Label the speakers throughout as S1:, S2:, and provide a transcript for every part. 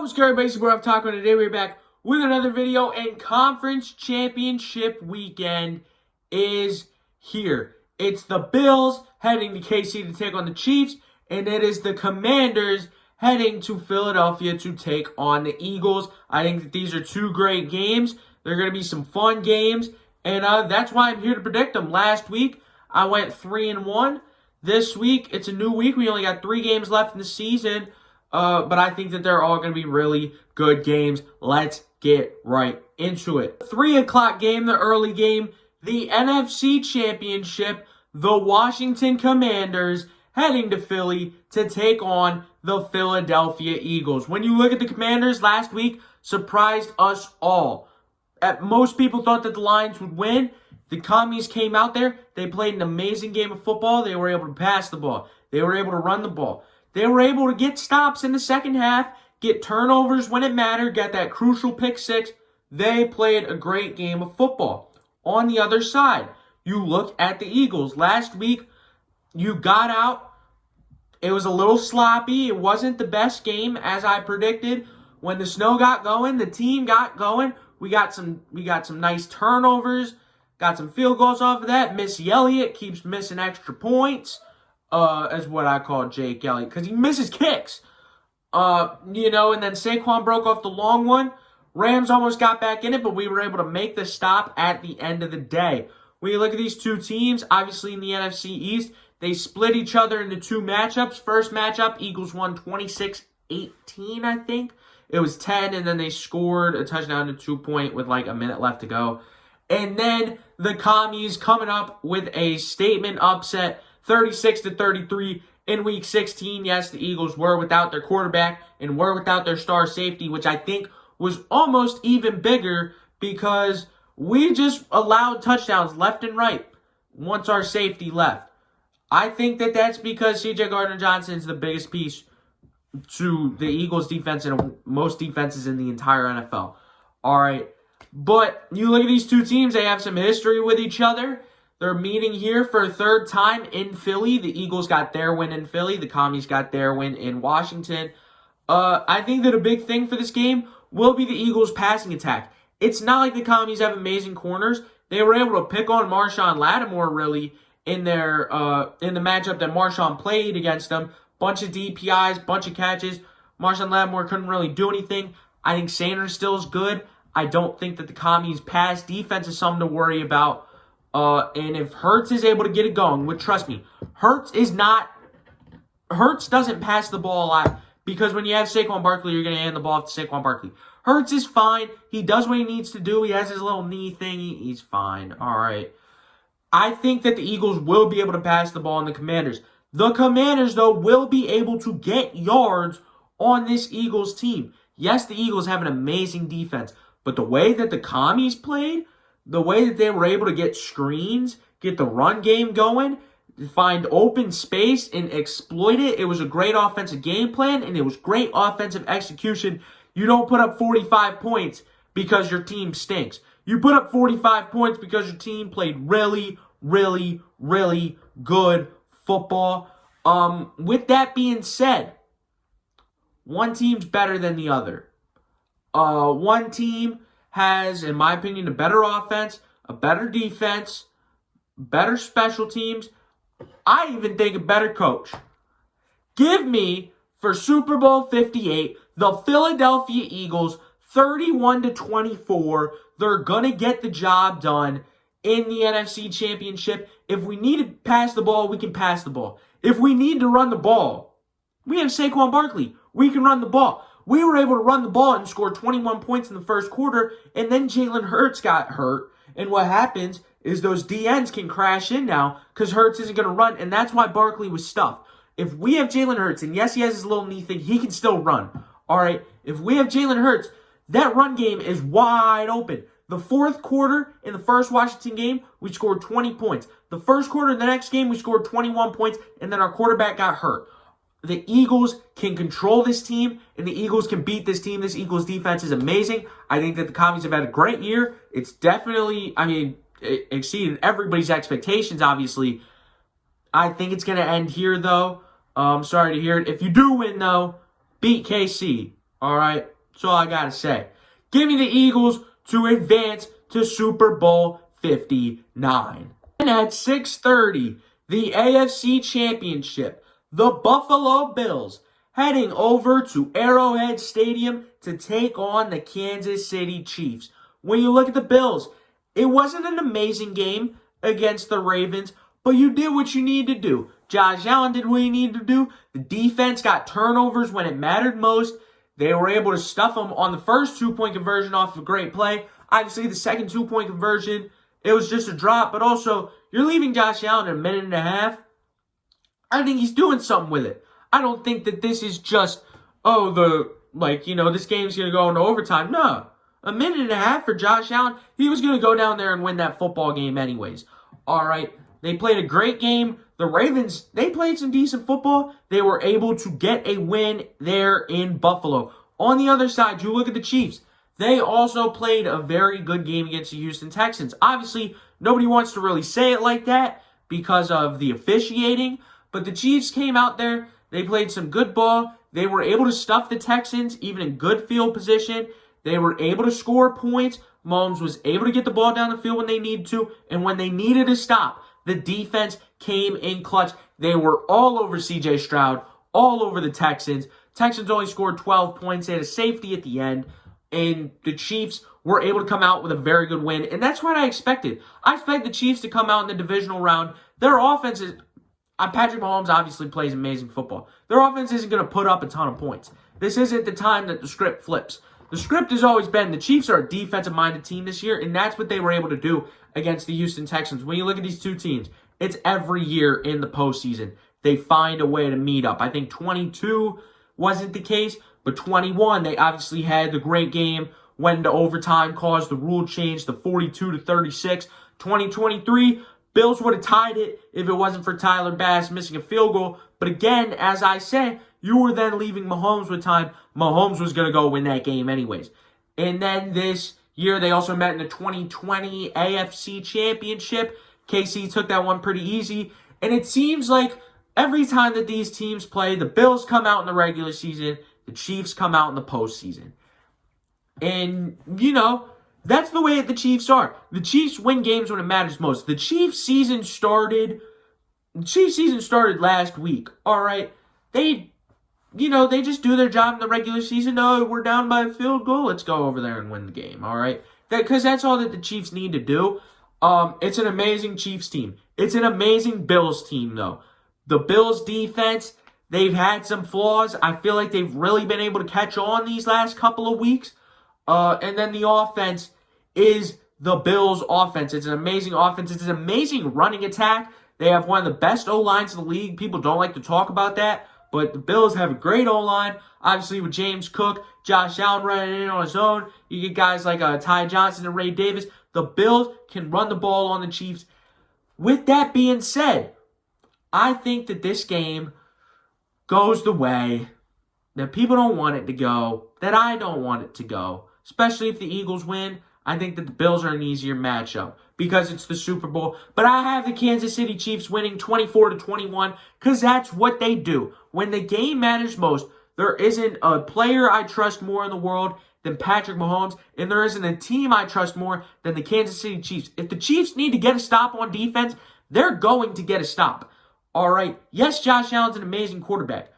S1: What's good, everybody? It's your boy Taco, and today we're back with another video, and Conference Championship Weekend is here. It's the Bills heading to KC to take on the Chiefs, and it is the Commanders heading to Philadelphia to take on the Eagles. I think that these are two great games. They're going to be some fun games, and that's why I'm here to predict them. Last week, I went 3-1. This week, it's a new week. We only got 3 games left in the season. But I think that they're all going to be really good games. Let's get right into it. 3 o'clock game, the early game, the NFC Championship, the Washington Commanders heading to Philly to take on the Philadelphia Eagles. When you look at the Commanders last week, surprised us all. Most people thought that the Lions would win. The Commies came out there. They played an amazing game of football. They were able to pass the ball. They were able to run the ball. They were able to get stops in the second half, get turnovers when it mattered, get that crucial pick six. They played a great game of football. On the other side, you look at the Eagles. Last week, you got out. It was a little sloppy. It wasn't the best game, as I predicted. When the snow got going, the team got going. We got some nice turnovers, got some field goals off of that. Missy Elliott keeps missing extra points. Is what I call Jake Elliott, because he misses kicks. And then Saquon broke off the long one. Rams almost got back in it, but we were able to make the stop at the end of the day. When you look at these two teams, obviously in the NFC East, they split each other into 2 matchups. First matchup, Eagles won 26-18, I think. It was 10, and then they scored a touchdown to 2-point with like a minute left to go. And then the Commies coming up with a statement upset, 36-33 in Week 16. Yes, the Eagles were without their quarterback and were without their star safety, which I think was almost even bigger because we just allowed touchdowns left and right once our safety left. I think that that's because C.J. Gardner-Johnson is the biggest piece to the Eagles defense and most defenses in the entire NFL. All right, but you look at these two teams, they have some history with each other. They're meeting here for a third time in Philly. The Eagles got their win in Philly. The Commies got their win in Washington. I think that a big thing for this game will be the Eagles' passing attack. It's not like the Commies have amazing corners. They were able to pick on Marshawn Lattimore, really, in the matchup that Marshawn played against them. Bunch of DPIs, bunch of catches. Marshawn Lattimore couldn't really do anything. I think Sanders still is good. I don't think that the Commies' pass defense is something to worry about. And if Hurts is able to get it going, which, trust me, Hurts doesn't pass the ball a lot because when you have Saquon Barkley, you're going to hand the ball off to Saquon Barkley. Hurts is fine. He does what he needs to do. He has his little knee thingy. He's fine. All right. I think that the Eagles will be able to pass the ball on the Commanders. The Commanders, though, will be able to get yards on this Eagles team. Yes, the Eagles have an amazing defense, but the way that the Commies played, the way that they were able to get screens, get the run game going, find open space and exploit it. It was a great offensive game plan, and it was great offensive execution. You don't put up 45 points because your team stinks. You put up 45 points because your team played really, really, really good football. With that being said, one team's better than the other. One team has, in my opinion, a better offense, a better defense, better special teams. I even think a better coach. Give me, for Super Bowl 58, the Philadelphia Eagles, 31-24. They're going to get the job done in the NFC Championship. If we need to pass the ball, we can pass the ball. If we need to run the ball, we have Saquon Barkley. We can run the ball. We were able to run the ball and score 21 points in the first quarter, and then Jalen Hurts got hurt. And what happens is those DNs can crash in now because Hurts isn't going to run, and that's why Barkley was stuffed. If we have Jalen Hurts, and yes, he has his little knee thing, he can still run. All right, if we have Jalen Hurts, that run game is wide open. The fourth quarter in the first Washington game, we scored 20 points. The first quarter in the next game, we scored 21 points, and then our quarterback got hurt. The Eagles can control this team, and the Eagles can beat this team. This Eagles defense is amazing. I think that the Commies have had a great year. It's definitely, it exceeded everybody's expectations, obviously. I think it's going to end here, though. I'm sorry to hear it. If you do win, though, beat KC. All right? That's all I got to say. Give me the Eagles to advance to Super Bowl 59. And at 6:30, the AFC Championship, the Buffalo Bills, heading over to Arrowhead Stadium to take on the Kansas City Chiefs. When you look at the Bills, it wasn't an amazing game against the Ravens, but you did what you need to do. Josh Allen did what he needed to do. The defense got turnovers when it mattered most. They were able to stuff them on the first 2-point conversion off of a great play. Obviously, the second 2-point conversion, it was just a drop, but also, you're leaving Josh Allen in a minute and a half. I think he's doing something with it. I don't think that this is just, this game's going to go into overtime. No. A minute and a half for Josh Allen. He was going to go down there and win that football game anyways. All right. They played a great game. The Ravens, they played some decent football. They were able to get a win there in Buffalo. On the other side, you look at the Chiefs. They also played a very good game against the Houston Texans. Obviously, nobody wants to really say it like that because of the officiating. But the Chiefs came out there. They played some good ball. They were able to stuff the Texans, even in good field position. They were able to score points. Mahomes was able to get the ball down the field when they needed to. And when they needed to stop, the defense came in clutch. They were all over C.J. Stroud, all over the Texans. Texans only scored 12 points. They had a safety at the end. And the Chiefs were able to come out with a very good win. And that's what I expected. I expect the Chiefs to come out in the divisional round. Their offense is... Patrick Mahomes obviously plays amazing football. Their offense isn't going to put up a ton of points. This isn't the time that the script flips. The script has always been the Chiefs are a defensive-minded team this year, and that's what they were able to do against the Houston Texans. When you look at these two teams, it's every year in the postseason. They find a way to meet up. I think 22 wasn't the case, but 21, they obviously had the great game when the overtime caused the rule change, the 42-36. 2023, Bills would have tied it if it wasn't for Tyler Bass missing a field goal. But again, as I said, you were then leaving Mahomes with time. Mahomes was going to go win that game anyways. And then this year, they also met in the 2020 AFC Championship. KC took that one pretty easy. And it seems like every time that these teams play, the Bills come out in the regular season, the Chiefs come out in the postseason. And, that's the way that the Chiefs are. The Chiefs win games when it matters most. The Chiefs season started last week. All right. They just do their job in the regular season. Oh, we're down by a field goal. Let's go over there and win the game. All right. Because that's all that the Chiefs need to do. It's an amazing Chiefs team. It's an amazing Bills team, though. The Bills defense, they've had some flaws. I feel like they've really been able to catch on these last couple of weeks. And then the offense is the Bills' offense. It's an amazing offense. It's an amazing running attack. They have one of the best O-lines in the league. People don't like to talk about that, but the Bills have a great O-line. Obviously, with James Cook, Josh Allen running in on his own. You get guys like Ty Johnson and Ray Davis. The Bills can run the ball on the Chiefs. With that being said, I think that this game goes the way that people don't want it to go, that I don't want it to go. Especially if the Eagles win, I think that the Bills are an easier matchup because it's the Super Bowl. But I have the Kansas City Chiefs winning 24-21 because that's what they do. When the game matters most, there isn't a player I trust more in the world than Patrick Mahomes, and there isn't a team I trust more than the Kansas City Chiefs. If the Chiefs need to get a stop on defense, they're going to get a stop. All right, yes, Josh Allen's an amazing quarterback.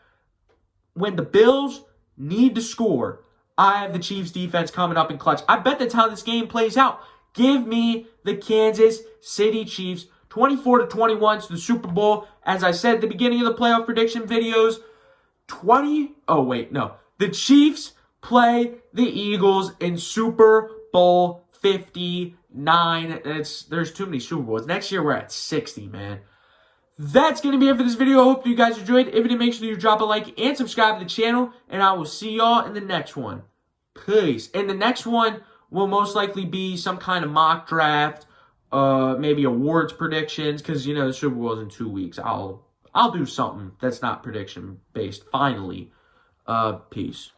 S1: When the Bills need to score, I have the Chiefs defense coming up in clutch. I bet that's how this game plays out. Give me the Kansas City Chiefs 24-21 to the Super Bowl. As I said at the beginning of the playoff prediction videos, the Chiefs play the Eagles in Super Bowl 59. There's too many Super Bowls. Next year, we're at 60, man. That's going to be it for this video. I hope you guys enjoyed. If you did, make sure you drop a like and subscribe to the channel. And I will see y'all in the next one. Peace. And the next one will most likely be some kind of mock draft. Maybe awards predictions. Because, the Super Bowl is in 2 weeks. I'll do something that's not prediction based. Finally. Peace.